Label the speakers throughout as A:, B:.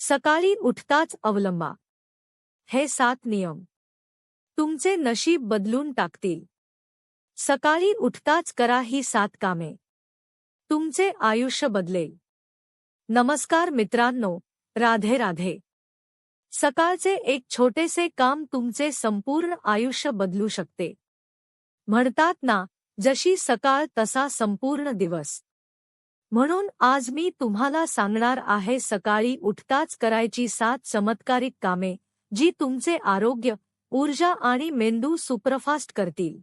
A: सकाळी उठताच अवलंबा हे 7 नियम तुमचे नशीब बदलून टाकतील। सकाळी उठताच करा ही 7 कामे, तुमचे आयुष्य बदलेल। नमस्कार मित्रांनो, राधे राधे। सकाळचे एक छोटेसे काम तुमचे संपूर्ण आयुष्य बदलू शकते। म्हणतात ना, जशी सकाळ तसा संपूर्ण दिवस। म्हणून आज मी तुम्हाला सांगणार आहे सकाळी उठताच करायची 7 चमत्कारिक कामे, जी तुमचे आरोग्य, ऊर्जा आणि मेंदू सुपरफास्ट करतील।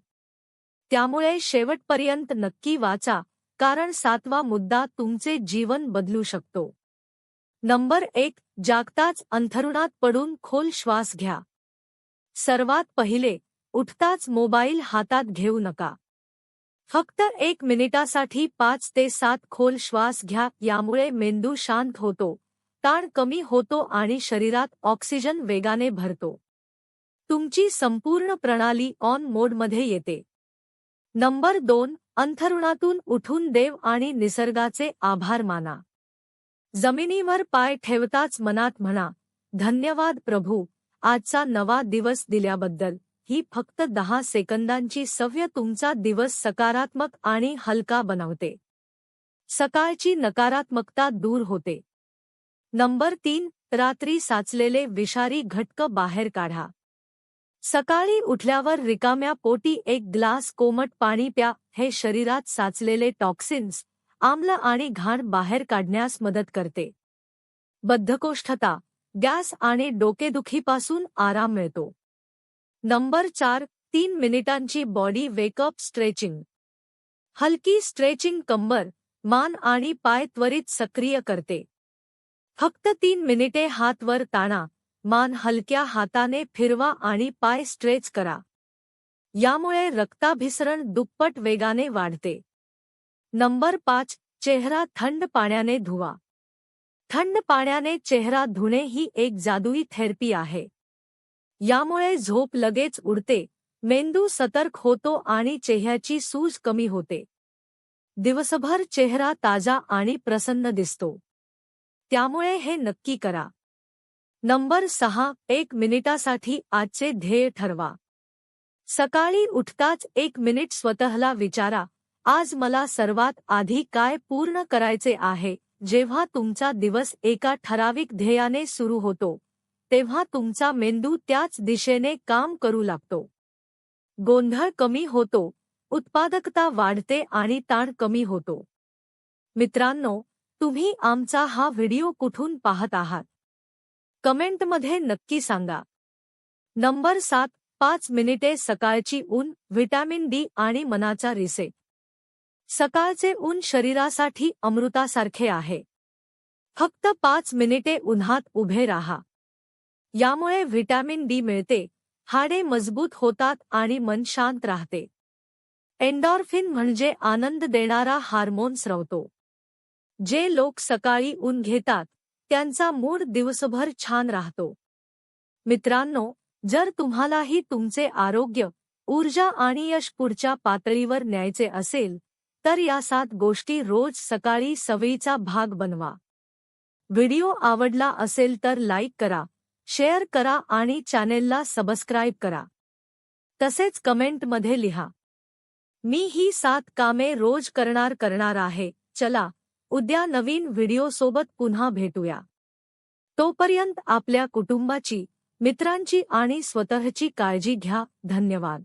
A: त्यामुळे शेवटपर्यंत नक्की वाचा, कारण 7वा मुद्दा तुमचे जीवन बदलू शकतो। नंबर 1, जागताच अंथरुणात पडून खोल श्वास घ्या। सर्वात पहिले, उठताच मोबाईल हातात घेऊ नका। फक्त 1 मिनिटासाठी 5 ते 7 खोल श्वास घ्या। यामुळे मेंदू शांत होतो, ताण कमी होतो आणि शरीरात ऑक्सिजन वेगाने भरतो। तुमची संपूर्ण प्रणाली ऑन मोडमध्ये येते। नंबर 2, अंथरुणातून उठून देव आणि निसर्गाचे आभार माना। जमिनीवर पाय ठेवताच मनात म्हणा, धन्यवाद प्रभू, आजचा नवा दिवस दिल्याबद्दल। ही फक्त 10 सेकंदांची सवय तुमचा दिवस सकारात्मक आणि हलका बनवते। सकाळची नकारात्मकता दूर होते। नंबर 3, रात्री साचलेले विषारी घटक बाहेर काढा। सकाळी उठल्यावर रिकाम्या पोटी 1 ग्लास कोमट पाणी प्या। हे शरीरात साचलेले टॉक्सिन्स, आम्ल आणि घाण बाहेर काढण्यास मदत करते। बद्धकोष्ठता, गॅस आणि डोकेदुखीपासून आराम मिळतो। नंबर 4, 3 मिनिटांची बॉडी वेकअप स्ट्रेचिंग। हलकी स्ट्रेचिंग कंबर, मान आणि पाय त्वरित सक्रिय करते। फक्त 3 मिनिटे हात वर ताणा, मान हलक्या हाताने फिरवा आणि पाय स्ट्रेच करा। यामुळे रक्ताभिसरण दुप्पट वेगाने वाढते। नंबर 5, चेहरा थंड पाण्याने धुवा। थंड पाण्याने चेहरा धुणे ही एक जादुई थेरपी आहे। यामुळे झोप लगेच उडते, मेंदू सतर्क होतो आणि चेहऱ्याची सूज कमी होते। दिवसभर चेहरा ताजा आणि प्रसन्न दिसतो। त्यामुळे हे नक्की करा। नंबर 6, 1 मिनिटासाठी आजचे ध्येय ठरवा। सकाळी उठताच 1 मिनिट स्वतःला विचारा, आज मला सर्वात आधी काय पूर्ण करायचे आहे। जेव्हा तुमचा दिवस एका ठराविक ध्येयाने सुरू होतो, तेव्हा तुमचा मेंदू त्याच दिशेने काम करू लागतो। गोंधळ कमी होतो, उत्पादकता वाढते आणि ताण कमी होतो। मित्रांनो, तुम्ही आमचा हा व्हिडिओ कुठून पाहत आहात? कमेंटमध्ये नक्की सांगा। नंबर 7, 5 मिनिटे सकाळची ऊन, व्हिटॅमिन डी आणि मनाचा रिसेट। सकाळचे ऊन शरीरासाठी अमृतासारखे आहे। फक्त 5 मिनिटे उन्हात उभे राहा। यामुळे व्हिटॅमिन डी मिळते, हाडे मजबूत होतात आणि मन शांत राहते। एंडॉर्फिन म्हणजे आनंद देणारा हार्मोन स्रवतो। जे लोक सकाळी ऊन घेतात, त्यांचा मूड दिवसभर छान राहतो। मित्रांनो, जर तुम्हालाही तुमचे आरोग्य, ऊर्जा आणि यश पुढच्या पातळीवर न्यायचे असेल, तर या 7 गोष्टी रोज सकाळी सवयीचा भाग बनवा। व्हिडिओ आवडला असेल तर लाईक करा, शेअर करा आणि चॅनेलला सबस्क्राईब करा। तसेच कमेंटमध्ये लिहा, मी ही 7 कामे रोज करणार आहे। चला, उद्या नवीन व्हिडिओसोबत पुन्हा भेटूया। तोपर्यंत आपल्या कुटुंबाची, मित्रांची आणि स्वतःची काळजी घ्या। धन्यवाद।